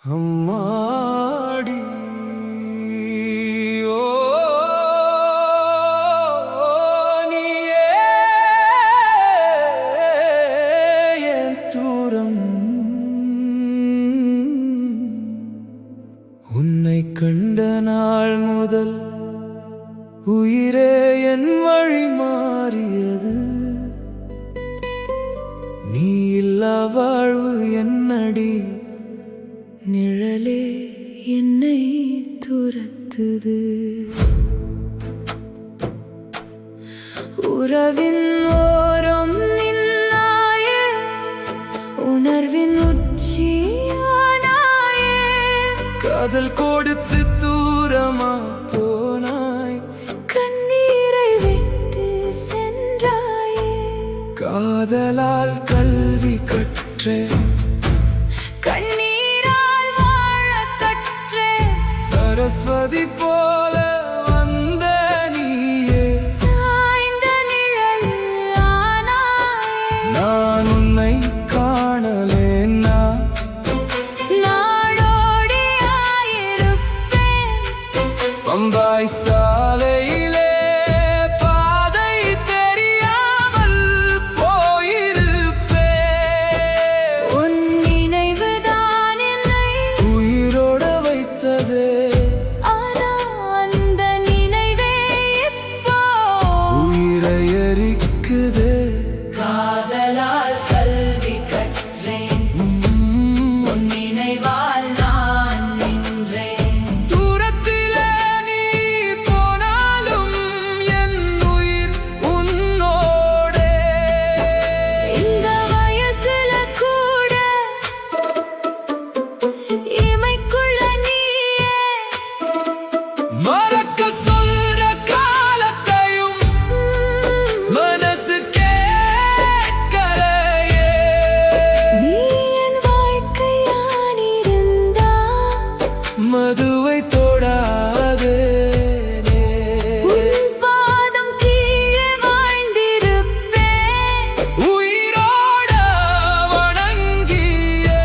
அம்மாடி ஓ நீயே என் தூரம் உன்னை கண்ட நாள் முதல் உயிரே என் வழி மாறியது. நீ இல்லா வாழ்வு என்னடி, நிழலே என்னை துரத்துது. உறவின் ஓரம் நின்னாயே, உணர்வின் உச்சியானாயே. காதல் கொடுத்து தூரமா போனாய், கண்ணீரை விட்டு சென்றாயே. காதலால் கல்வி கற்றேன், கண்ணீரால் வாழக் கற்றேன். சரஸ்வதி போல வந்த நீயே சாய்ந்த நிழல் ஆனாயே. நான் உன்னை காணலேன்னா நாடோடியாயிருப்பேன். பம்பாய் சாலையிலே பாதை தெரியாமல் போயிருப்பேன். உன் நினைவுதான் என்னை உயிரோட வைத்ததே, ஆனா அந்த நினைவே இப்போ உயிரை எரிக்குதே. காதலால் கல்வி கற்றேன், உன் நினைவால் நான் நின்றேன். தூரத்திலே நீ போனாலும் என் உயிர் உன்னோடே. இந்த வயசுல கூட இமைக்குள்ள நீயே. மறக்க சொல்ற காலத்தையும் மனசு கேட்கலையே. நீ என் வாழ்க்கையானிருந்தா மதுவை தொடாதே, உன் பாதம் கீழே வாழ்ந்திருப்பேன். உயிரோட வணங்கியே.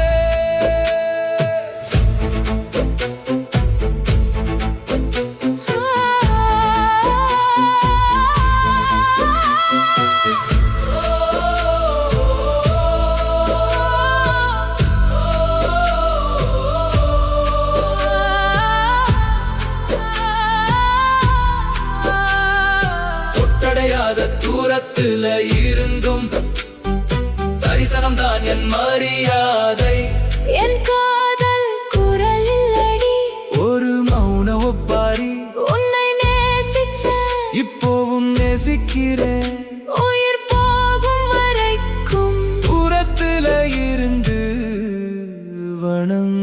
தொட்டடையாத தூரத்துல இருந்தும் தரிசனம் தான் என் மரியாதை. என் காதல் குரல் இல்லடி, ஒரு மௌன ஒப்பாரி உன்னை நேசிச்ச இப்போவும் நேசிக்கிறேன். உயிர் போகும் வரைக்கும் தூரத்துல இருந்து வணங்க